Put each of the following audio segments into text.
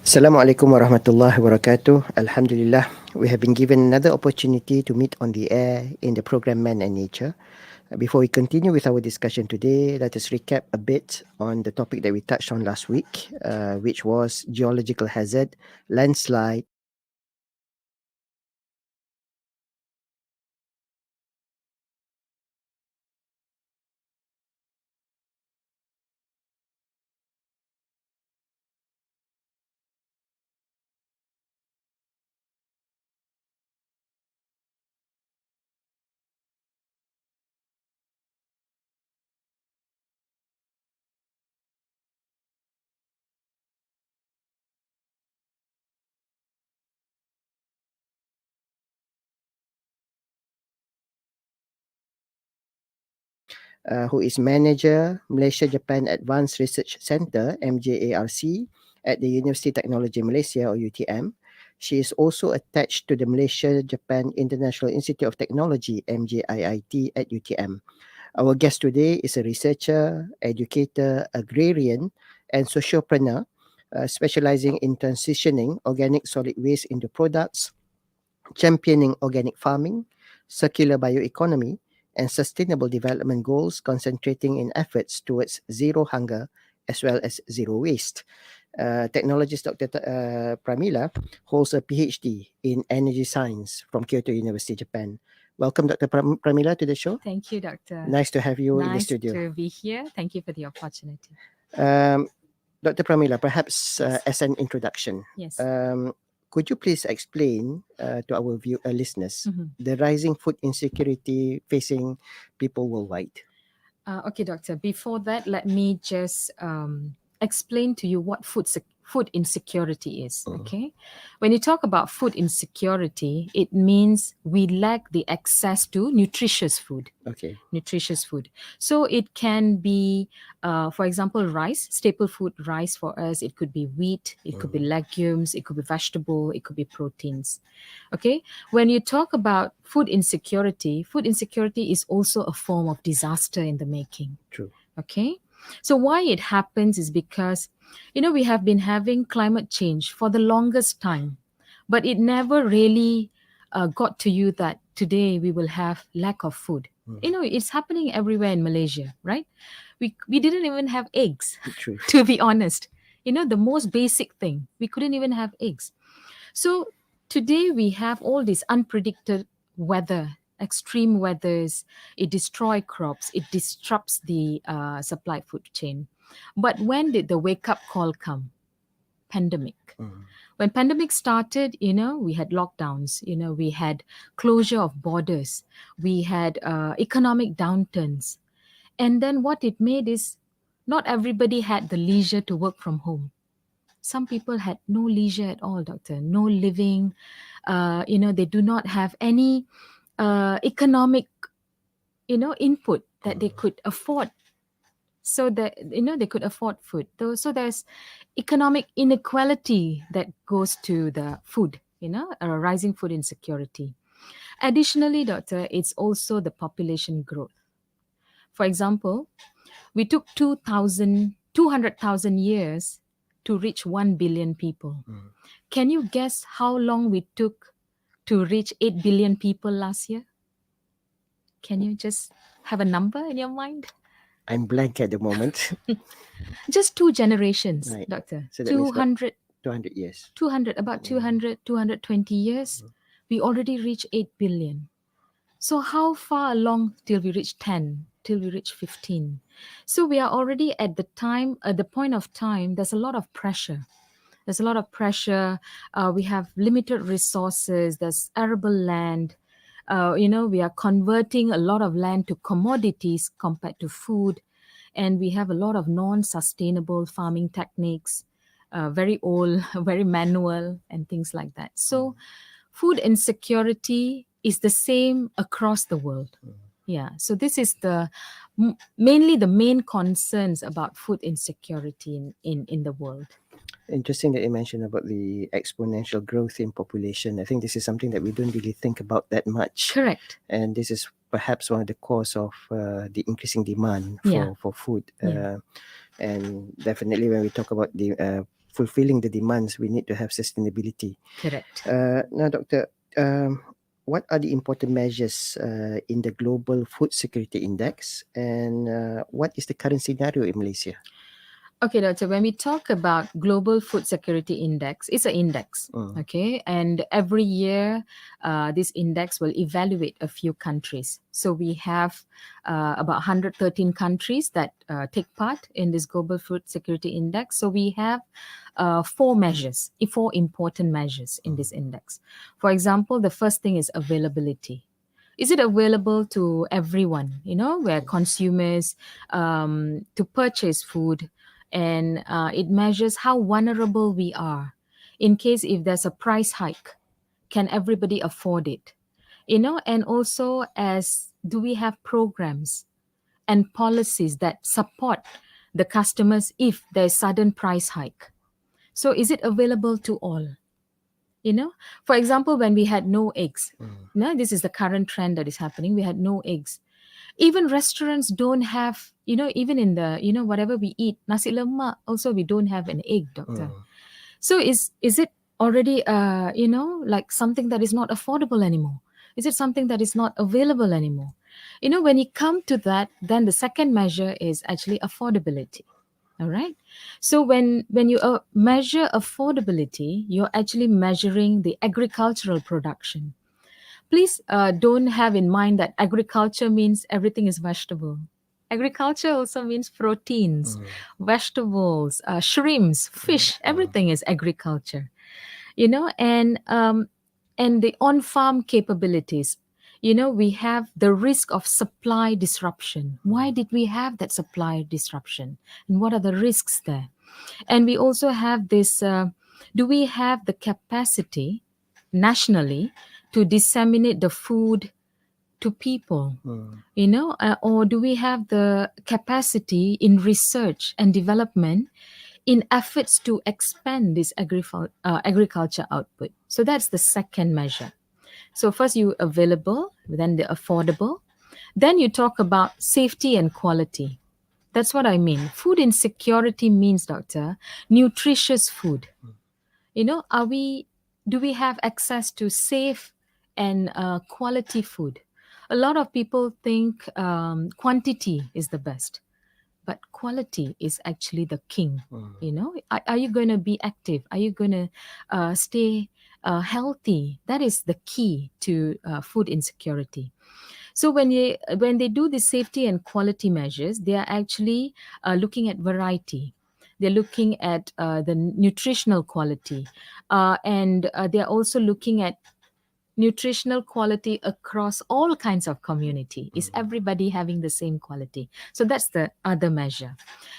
Assalamualaikum warahmatullahi wabarakatuh. Alhamdulillah, we have been given another opportunity to meet on the air in the program Man and Nature. Before we continue with our discussion today, let us recap a bit on the topic that we touched on last week, which was geological hazard, landslide, who is manager Malaysia Japan Advanced Research Centre MJARC at the University Technology Malaysia or UTM. She is also attached to the Malaysia Japan International Institute of Technology MJIIT at UTM. Our guest today is a researcher, educator, agrarian, and sociopreneur, specializing in transitioning organic solid waste into products, championing organic farming, circular bioeconomy, and sustainable development goals, concentrating in efforts towards zero hunger as well as zero waste. Technologist Dr. Pramila holds a PhD in energy science from Kyoto University, Japan. Welcome, Dr. Pramila, to the show. Thank you, Doctor. Nice to have you in the Nice studio. to be here. Thank you for the opportunity. Um, Dr. Pramila, perhaps Yes. as an introduction, Yes. could you please explain to our listeners Mhm. the rising food insecurity facing people worldwide? Okay, Doctor. Before that, let me just explain to you what food insecurity is. Mhm. Okay, when you talk about food insecurity, it means we lack the access to nutritious food. Okay. Nutritious food. So it can be, for example, rice, staple food rice for us. It could be wheat, it could be legumes, it could be vegetable, it could be proteins. Okay. When you talk about food insecurity is also a form of disaster in the making. True. Okay. So why it happens is because, we have been having climate change for the longest time, but it never really got to you that today we will have lack of food. It's happening everywhere in Malaysia, right? We didn't even have eggs, True. to be honest. The most basic thing, we couldn't even have eggs. So today we have all this unpredicted weather, extreme weathers. It destroys crops. It disrupts the supply food chain. But when did the wake up call come? Pandemic. When pandemic started, we had lockdowns. We had closure of borders. We had economic downturns. And then what it made is not everybody had the leisure to work from home. Some people had no leisure at all, doctor, no living. They do not have any economic, input that they could afford. So that, they could afford food. So there's economic inequality that goes to the food, a rising food insecurity. Additionally, doctor, it's also the population growth. For example, we took 200,000 years to reach 1 billion people. Can you guess how long we took to reach 8 billion people last year? Can you just have a number in your mind? I'm blank at the moment. Just 2 generations, Right. doctor. So that means about 200, 200 years. 220 years, we already reached 8 billion. So how far along till we reach 10, till we reach 15? So we are already at the point of time, there's a lot of pressure. There's a lot of pressure. We have limited resources. There's arable land. We are converting a lot of land to commodities compared to food. And we have a lot of non-sustainable farming techniques, very old, very manual, and things like that. So food insecurity is the same across the world. Yeah. So this is mainly the main concerns about food insecurity in the world. Interesting that you mentioned about the exponential growth in population. I think this is something that we don't really think about that much. Correct. And this is perhaps one of the cause of the increasing demand Yeah. for food. Yeah. And definitely when we talk about the fulfilling the demands, we need to have sustainability. Correct. Now, Doctor, what are the important measures in the Global Food Security Index, and what is the current scenario in Malaysia? Okay, doctor, when we talk about Global Food Security Index, it's an index, Mm. okay? And every year, this index will evaluate a few countries. So we have about 113 countries that take part in this Global Food Security Index. So we have four important measures in this index. For example, the first thing is availability. Is it available to everyone, where consumers to purchase food? And it measures how vulnerable we are in case if there's a price hike, can everybody afford it, and also as do we have programs and policies that support the customers if there's sudden price hike. So is it available to all? For example, when we had no eggs, this is the current trend that is happening. We had no eggs. Even restaurants don't have, even in the, whatever we eat, nasi lemak, also we don't have an egg, doctor. So is it already, like something that is not affordable anymore? Is it something that is not available anymore? When you come to that, then the second measure is actually affordability. All right. So when you measure affordability, you're actually measuring the agricultural production. Please don't have in mind that agriculture means everything is vegetable. Agriculture also means proteins, vegetables, shrimps, fish. Everything is agriculture, and the on-farm capabilities. We have the risk of supply disruption. Why did we have that supply disruption, and what are the risks there? And we also have this: do we have the capacity nationally to disseminate the food to people, or do we have the capacity in research and development in efforts to expand this agriculture output? So that's the second measure. So first you available, then the affordable, then you talk about safety and quality. That's what I mean. Food insecurity means, doctor, nutritious food. Do we have access to safe and quality food? A lot of people think quantity is the best, but quality is actually the king. Are you going to be active? Are you going to stay healthy? That is the key to food insecurity. So when they do the safety and quality measures, they are actually looking at variety. They're looking at the nutritional quality, and they're also looking at nutritional quality across all kinds of community. Is everybody having the same quality? So that's the other measure.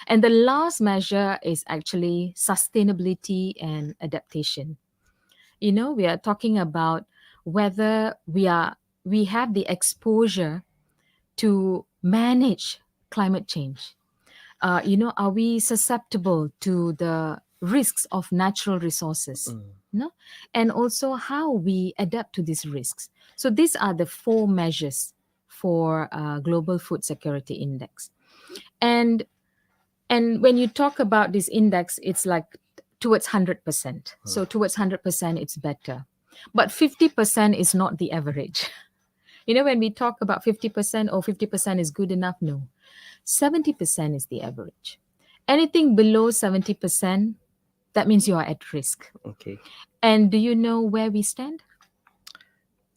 And the last measure is actually sustainability and adaptation. We are talking about whether we have the exposure to manage climate change. Are we susceptible to the risks of natural resources? No? And also how we adapt to these risks. So these are the four measures for Global Food Security Index. And when you talk about this index, it's like towards 100%. So towards 100%, it's better. But 50% is not the average. When we talk about 50% or 50% is good enough, no. 70% is the average. Anything below 70%, that means you are at risk. Okay. And do you know where we stand?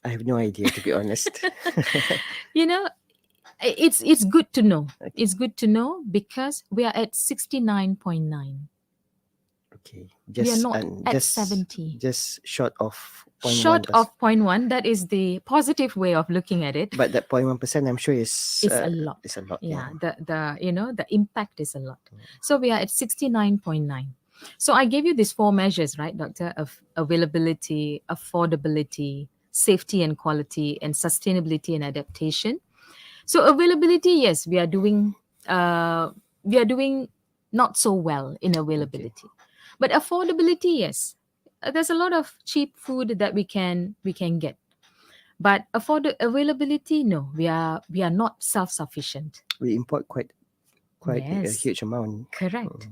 I have no idea, to be honest. It's good to know. Okay. It's good to know because we are at 69.9. Okay. We are not at 70. Just short of 0.1%. Short of 0.1, that is the positive way of looking at it. But that 0.1%, I'm sure is a lot. It's a lot. Yeah, the impact is a lot. So we are at 69.9. So I gave you these four measures, right, doctor? Of availability, affordability, safety and quality, and sustainability and adaptation. So availability, yes, we are doing not so well in availability. But affordability, yes. There's a lot of cheap food that we can get. But availability, no, we are not self-sufficient. We import quite a Yes. huge amount. Correct.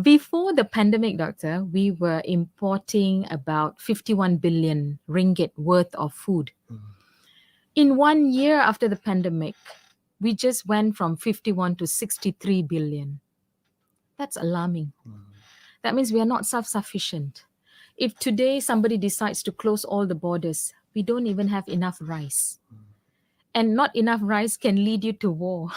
Before the pandemic, doctor, we were importing about 51 billion ringgit worth of food. In 1 year after the pandemic, we just went from 51 to 63 billion. That's alarming. That means we are not self sufficient. If today somebody decides to close all the borders, we don't even have enough rice. And not enough rice can lead you to war.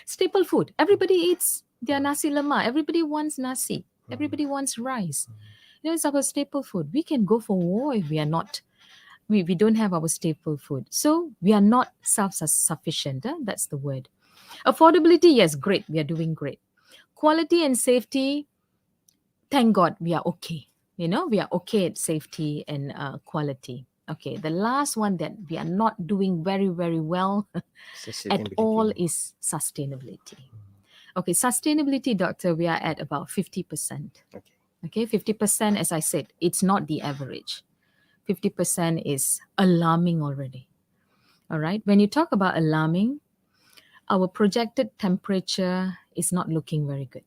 Staple food. Everybody eats their nasi lemak. Everybody wants nasi. Everybody wants rice. It's our staple food. We can go for war if we are not. We don't have our staple food. So we are not self-sufficient. That's the word. Affordability, yes, great. We are doing great. Quality and safety, thank God we are okay. We are okay at safety and quality. Okay, the last one that we are not doing very, very well at all is sustainability. Okay, sustainability, doctor, we are at about 50%. Okay, 50%, as I said, it's not the average. 50% is alarming already. All right, when you talk about alarming, our projected temperature is not looking very good.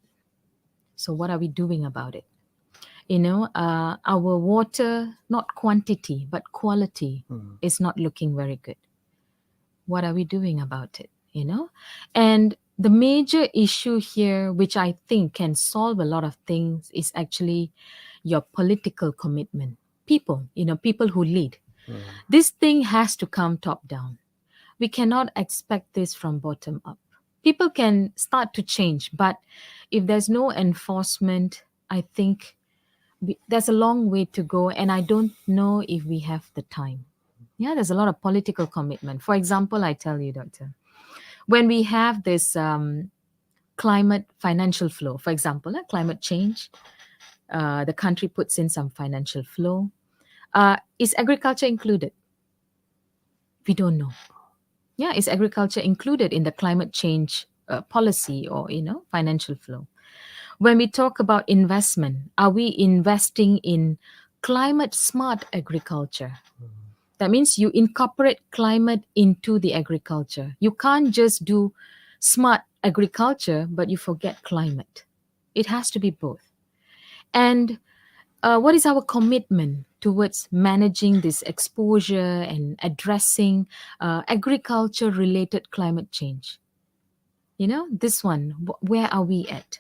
So what are we doing about it? Our water, not quantity, but quality is not looking very good. What are we doing about it? And the major issue here, which I think can solve a lot of things, is actually your political commitment. People who lead. This thing has to come top down. We cannot expect this from bottom up. People can start to change, but if there's no enforcement, I think there's a long way to go, and I don't know if we have the time. Yeah, there's a lot of political commitment. For example, I tell you, doctor, when we have this climate financial flow, for example, climate change, the country puts in some financial flow. Is agriculture included? We don't know. Yeah, is agriculture included in the climate change policy or financial flow? When we talk about investment, are we investing in climate smart agriculture? That means you incorporate climate into the agriculture. You can't just do smart agriculture, but you forget climate. It has to be both. And what is our commitment towards managing this exposure and addressing agriculture-related climate change? This one, where are we at?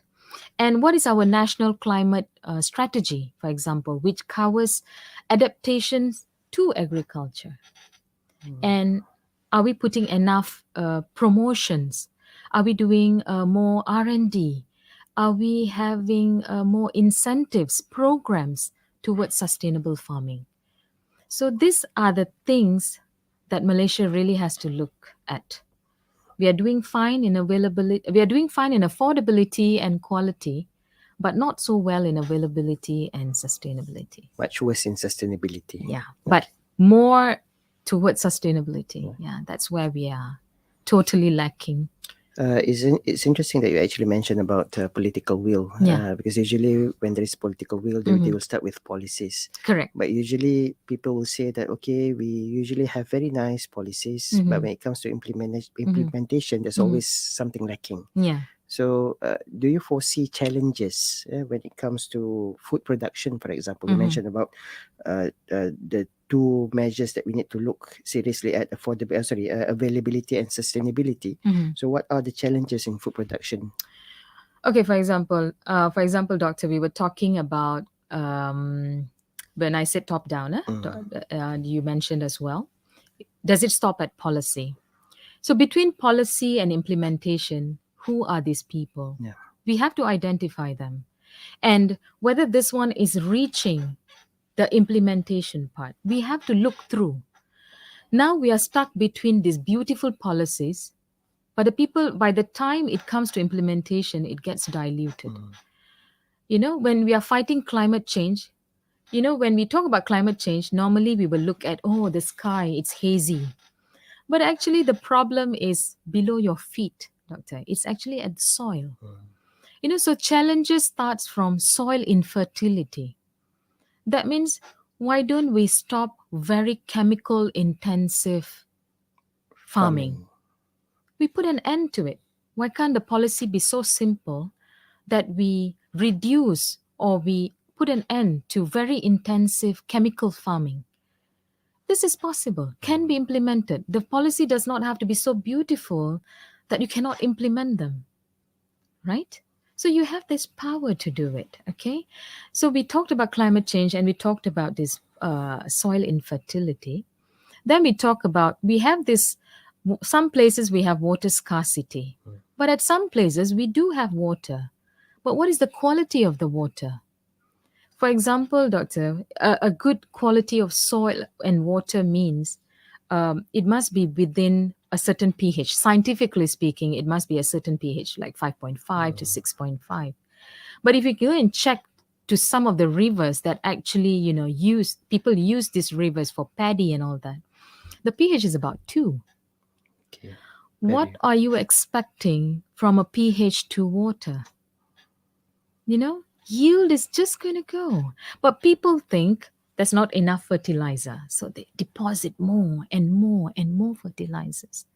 And what is our national climate strategy, for example, which covers adaptations to agriculture? And are we putting enough promotions? Are we doing more R&D? Are we having more incentives, programs towards sustainable farming? So these are the things that Malaysia really has to look at. We are doing fine in availability. We are doing fine in affordability and quality, but not so well in availability and sustainability. Much worse in sustainability. Yeah, but more towards sustainability. Yeah, that's where we are totally lacking. It's interesting that you actually mentioned about political will. Because usually when there is political will, they will start with policies. Correct. But usually people will say that, okay, we usually have very nice policies, but when it comes to implementation, there's always something lacking. Yeah. So do you foresee challenges when it comes to food production, for example? You mentioned about the two measures that we need to look seriously at: availability and sustainability. So what are the challenges in food production? Okay, for example, doctor, we were talking about when I said top down, you mentioned as well. Does it stop at policy? So between policy and implementation, who are these people? Yeah. We have to identify them. And whether this one is reaching the implementation part, we have to look through. Now we are stuck between these beautiful policies, but the people, by the time it comes to implementation, it gets diluted. When we are fighting climate change, when we talk about climate change, normally we will look at, the sky, it's hazy. But actually the problem is below your feet, doctor. It's actually at the soil. So challenges starts from soil infertility. That means, why don't we stop very chemical intensive farming? We put an end to it. Why can't the policy be so simple that we reduce or we put an end to very intensive chemical farming. This is possible, can be implemented. The policy does not have to be so beautiful that you cannot implement them, right? So you have this power to do it, okay? So we talked about climate change and we talked about this soil infertility. Then we talk about we have this, some places we have water scarcity, but at some places we do have water. But what is the quality of the water? For example, doctor, a good quality of soil and water means it must be within a certain pH. Scientifically speaking, it must be a certain pH, like 5.5 to 6.5. But if you go and check to some of the rivers that actually, use people use these rivers for paddy and all that, the pH is about 2. Okay. What are you expecting from a pH 2 water? Yield is just going to go. But people think there's not enough fertilizer. So they deposit more and more and more fertilizers.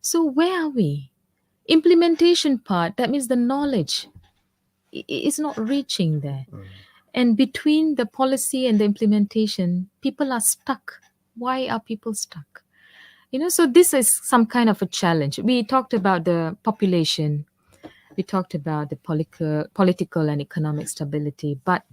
So where are we? Implementation part, that means the knowledge is not reaching there. And between the policy and the implementation, people are stuck. Why are people stuck? So this is some kind of a challenge. We talked about the population. We talked about the political and economic stability. But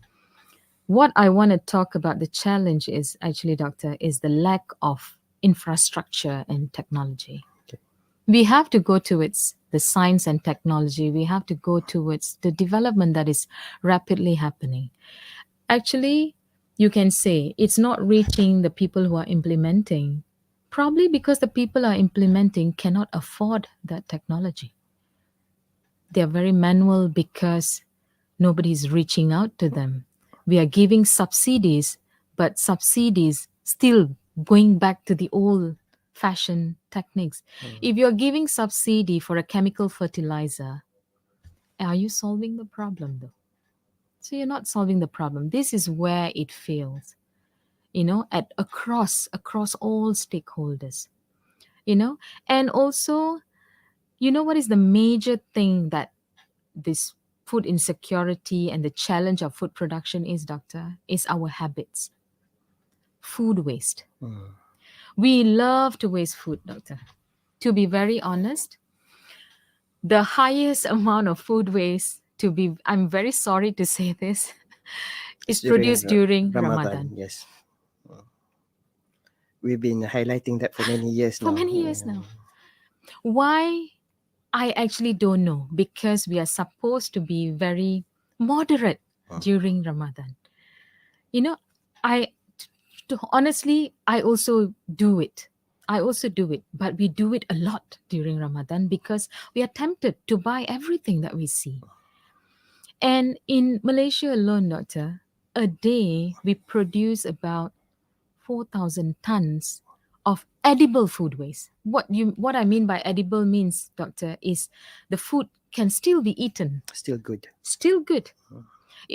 what I want to talk about the challenge is actually, doctor, is the lack of infrastructure and technology. Okay. We have to go towards the science and technology. We have to go towards the development that is rapidly happening. Actually, you can say it's not reaching the people who are implementing, probably because the people are implementing cannot afford that technology. They're very manual because nobody's reaching out to them. We are giving subsidies, but subsidies still going back to the old fashioned techniques. If you're giving subsidy for a chemical fertilizer, are you solving the problem though? So you're not solving the problem. This is where it fails, at across all stakeholders, and also, what is the major thing that this food insecurity and the challenge of food production is, doctor, is our habits. Food waste. We love to waste food, doctor. To be very honest, the highest amount of food waste I'm very sorry to say this, is produced during Ramadan. Yes. We've been highlighting that for many years For now. many years now. Why? I actually don't know, because we are supposed to be very moderate during Ramadan. I honestly, I also do it. But we do it a lot during Ramadan because we are tempted to buy everything that we see. And in Malaysia alone, doctor, a day we produce about 4,000 tons of edible food waste. What I mean by edible means, doctor, is the food can still be eaten. Still good. Still good.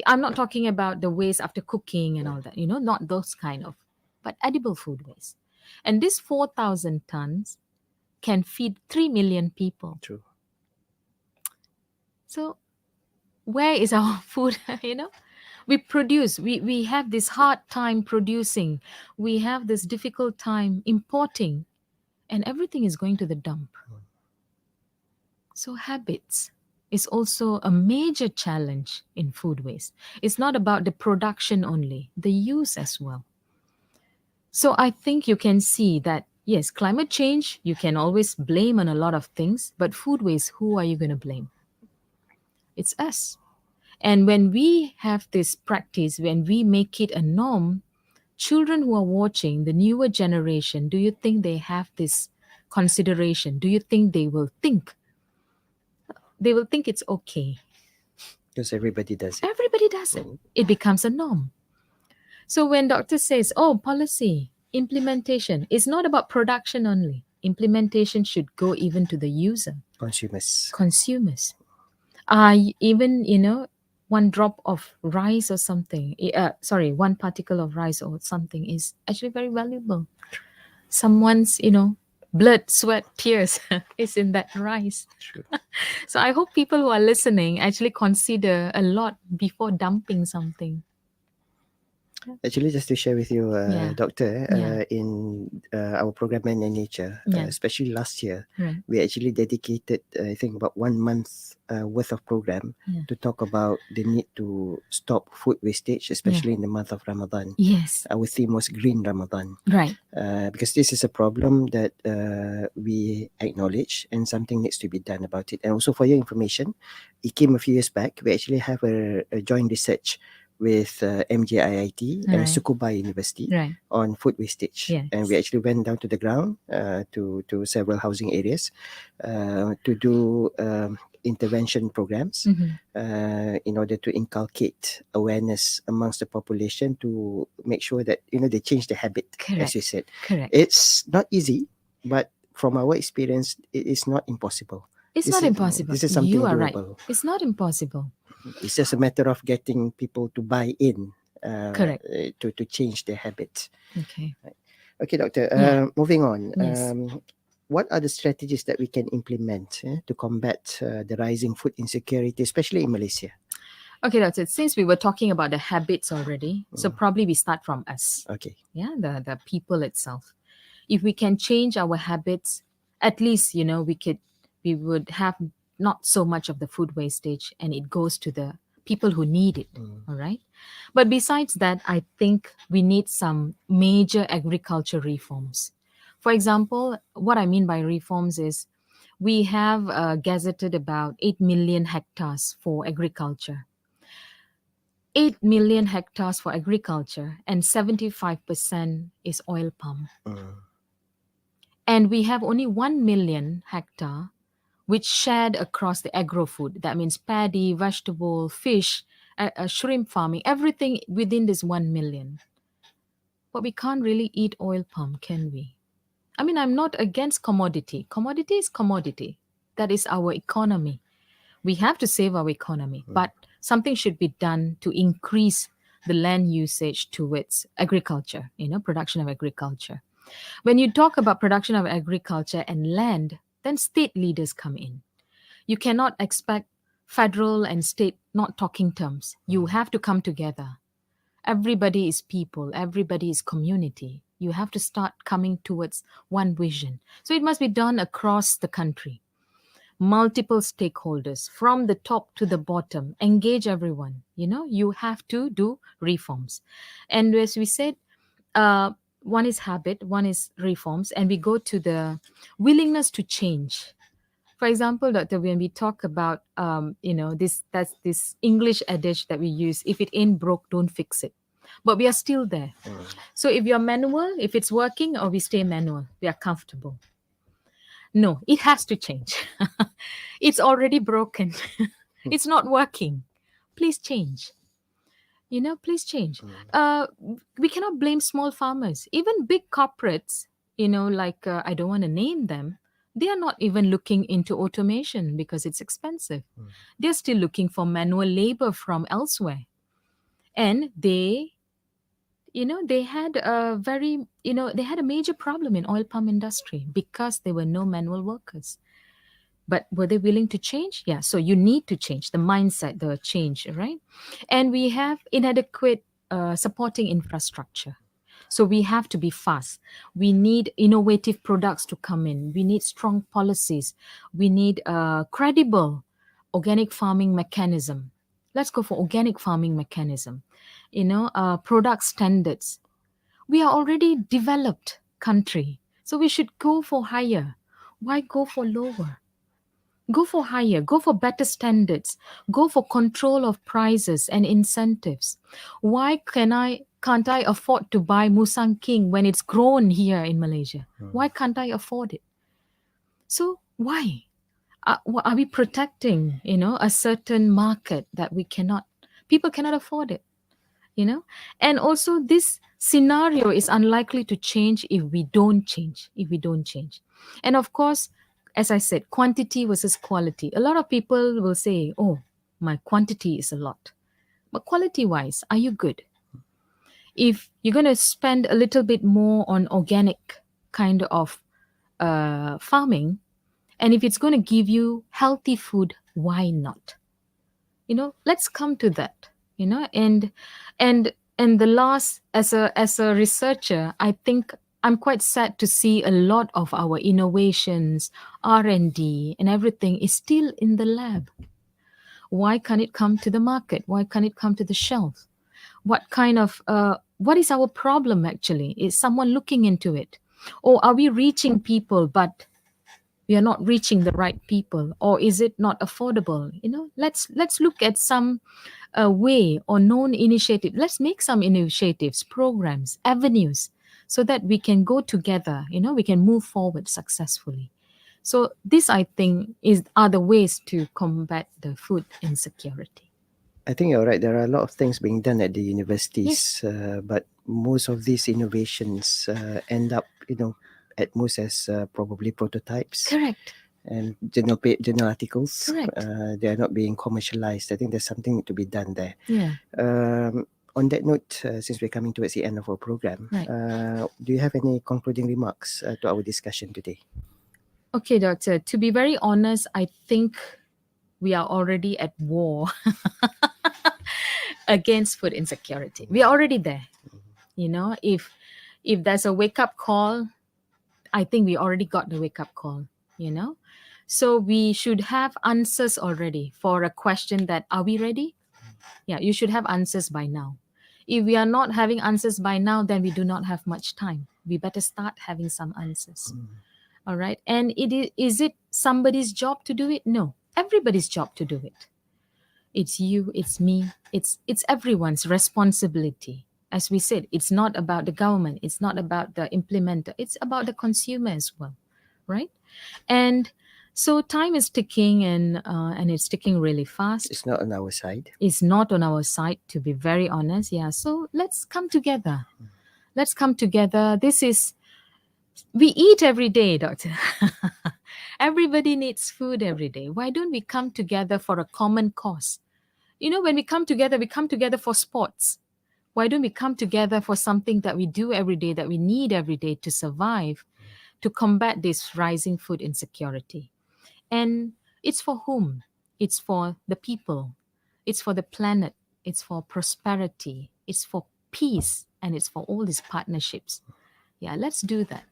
I'm not talking about the waste after cooking and all that, not those kind of, but edible food waste. And this 4,000 tons can feed 3 million people. True. So where is our food? We produce, we have this hard time producing, we have this difficult time importing, and everything is going to the dump. So habits is also a major challenge in food waste. It's not about the production only, the use as well. So I think you can see that, yes, climate change, you can always blame on a lot of things, but food waste, who are you going to blame? It's us. And when we have this practice, when we make it a norm, children who are watching, the newer generation, do you think they have this consideration? Do you think they will think? They will think it's okay. Because everybody does it. Everybody does it. It becomes a norm. So when doctor says, policy, implementation, it's not about production only. Implementation should go even to the user. Consumers. Even, one drop of rice or something, one particle of rice or something is actually very valuable. Someone's, blood, sweat, tears is in that rice. True. So I hope people who are listening actually consider a lot before dumping something. Actually, just to share with you, Yeah. Doctor, Yeah. in our program Man and Nature, Yeah. especially last year, Right. we actually dedicated, I think, about 1 month worth of program Yeah. to talk about the need to stop food wastage, Yeah. especially in the month of Ramadan. Yes. Our theme was Green Ramadan. Right. Because this is a problem that we acknowledge and something needs to be done about it. And also, for your information, it came a few years back. We actually have a joint research with MJIIT and Right. Tsukuba University Right. on food wastage. And we Yes. actually went down to the ground to several housing areas to do intervention programs Mm-hmm. in order to inculcate awareness amongst the population to make sure that they change the habit, as you Correct. said. Correct. It's not easy, but from our experience, it is not impossible. It's This not is impossible. this is You something are right. doable. It's not impossible. It's just a matter of getting people to buy in Correct. to change their habits. Okay. Okay, Doctor. Yeah. Moving on. Yes. What are the strategies that we can implement to combat the rising food insecurity, especially in Malaysia? Okay, that's it. Since we were talking about the habits already, so probably we start from us. Okay. Yeah, the people itself. If we can change our habits, at least we would have not so much of the food wastage, and it goes to the people who need it. All right. But besides that, I think we need some major agriculture reforms. For example, what I mean by reforms is we have gazetted about 8 million hectares for agriculture. 8 million hectares for agriculture, and 75% is oil palm. Mm. And we have only 1 million hectare which shared across the agro food. That means paddy, vegetable, fish, shrimp farming, everything within this 1 million. But we can't really eat oil palm, can we? I mean, I'm not against commodity. Commodity is commodity. That is our economy. We have to save our economy, but something should be done to increase the land usage towards agriculture, production of agriculture. When you talk about production of agriculture and land, then state leaders come in. You cannot expect federal and state not talking terms. You have to come together. Everybody is people, everybody is community. You have to start coming towards one vision. So it must be done across the country. Multiple stakeholders from the top to the bottom, engage everyone. You have to do reforms. And as we said, uh, one is habit, one is reforms, and we go to the willingness to change. For example, Dr. When we talk about, that's this English adage that we use: if it ain't broke, don't fix it. But we are still there. So if you're manual, if it's working, or we stay manual, we are comfortable. No, it has to change. It's already broken. It's not working. Please change. Please change. uh we cannot blame small farmers. Even big corporates, like, I don't want to name them, they are not even looking into automation because it's expensive. They're still looking for manual labor from elsewhere. And they had they had a major problem in oil palm industry because there were no manual workers. But were they willing to change? Yeah. So you need to change the mindset, the change, right? And we have inadequate supporting infrastructure. So we have to be fast. We need innovative products to come in. We need strong policies. We need a credible organic farming mechanism. Let's go for organic farming mechanism. Product standards. We are already developed country, so we should go for higher. Why go for lower? Go for higher, go for better standards, go for control of prices and incentives. Why can't I afford to buy Musang King when it's grown here in Malaysia? Why can't I afford it? So why? Are we protecting, a certain market that people cannot afford it? And also this scenario is unlikely to change if we don't change. And of course, as I said, quantity versus quality. A lot of people will say, oh, my quantity is a lot, but quality wise, are you good? If you're going to spend a little bit more on organic kind of farming, and if it's going to give you healthy food, why not? Let's come to that. And and and the last, as a researcher, I think I'm quite sad to see a lot of our innovations, R&D and everything is still in the lab. Why can't it come to the market? Why can't it come to the shelf? What is our problem actually? Is someone looking into it? Or are we reaching people but we are not reaching the right people? Or is it not affordable? Let's look at some way or known initiative. Let's make some initiatives, programs, avenues, so that we can go together. We can move forward successfully. So this, I think, is are the ways to combat the food insecurity. I think you're right. There are a lot of things being done at the Yes, universities, but most of these innovations end up, at most as probably prototypes correct, and journal articles. correct. They are not being commercialized. I think there's something to be done there. Yeah, On that note, since we're coming towards the end of our program, right. do you have any concluding remarks to our discussion today? Okay, doctor. To be very honest, I think we are already at war against food insecurity. We are already there. If there's a wake up call, I think we already got the wake up call. you know so we should have answers already for a question that, are we ready? Yeah, you should have answers by now. If we are not having answers by now, then we do not have much time. We better start having some answers. All right. And is it somebody's job to do it? No, everybody's job to do it. It's you, it's me, it's everyone's responsibility. As we said, it's not about the government, it's not about the implementer, it's about the consumer as well, right? And so time is ticking, and it's ticking really fast. It's not on our side. It's not on our side, to be very honest. Yeah, so let's come together. Let's come together. This is, we eat every day, doctor. Everybody needs food every day. Why don't we come together for a common cause? When we come together for sports. Why don't we come together for something that we do every day, that we need every day to survive, to combat this rising food insecurity? And it's for whom? It's for the people. It's for the planet. It's for prosperity. It's for peace. And it's for all these partnerships. Yeah, let's do that.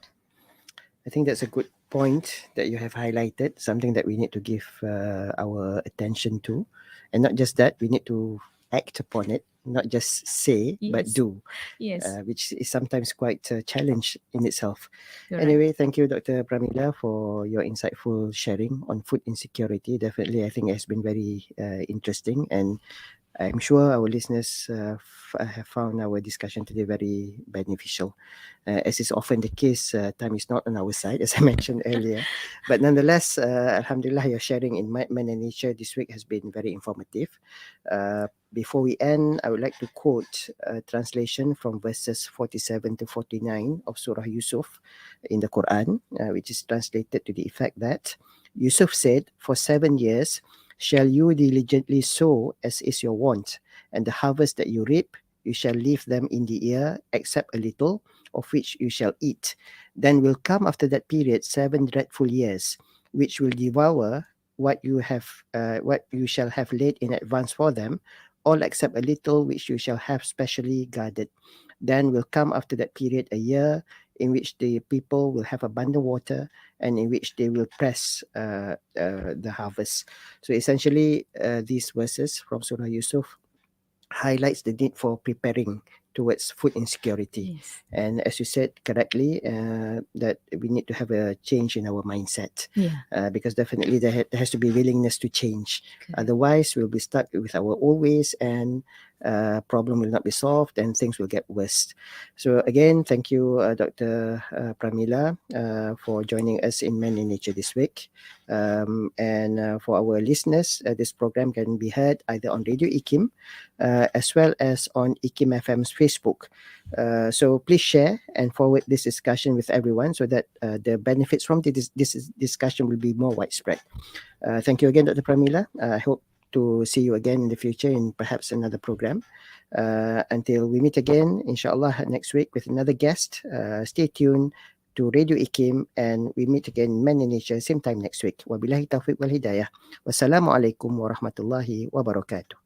I think that's a good point that you have highlighted, something that we need to give our attention to. And not just that, we need to act upon it, not just say, but Yes. do, Yes. which is sometimes quite a challenge in itself. You're right. Anyway, thank you, Dr. Pramila, for your insightful sharing on food insecurity. Definitely, I think it has been very interesting, and I'm sure our listeners have found our discussion today very beneficial. As is often the case, time is not on our side, as I mentioned earlier. But nonetheless, Alhamdulillah, your sharing in Man and Nature this week has been very informative. Before we end, I would like to quote a translation from verses 47 to 49 of Surah Yusuf in the Quran, which is translated to the effect that Yusuf said, "For 7 years, shall you diligently sow as is your wont, and the harvest that you reap, you shall leave them in the ear, except a little, of which you shall eat. Then will come after that period 7 dreadful years, which will devour what you shall have laid in advance for them, all except a little which you shall have specially guarded. Then will come after that period a year in which the people will have abundant water, and in which they will press the harvest." So essentially, these verses from Surah Yusuf highlights the need for preparing towards food insecurity. Yes. And as you said correctly, that we need to have a change in our mindset, Yeah. because definitely there has to be willingness to change. Correct. Otherwise, we'll be stuck with our old ways, and problem will not be solved, and things will get worse. So again, thank you, Dr. Pramila, for joining us in Man in Nature this week. And for our listeners, this program can be heard either on Radio IKIM, as well as on IKIM FM's Facebook. So please share and forward this discussion with everyone, so that the benefits from this discussion will be more widespread. Thank you again, Dr. Pramila. I hope to see you again in the future in perhaps another program. Until we meet again, inshallah, next week with another guest. Stay tuned. to Radio Ikim, and we meet again Man in Nature same time next week. Wabillahi taufiq wal hidayah. Wassalamualaikum warahmatullahi wabarakatuh.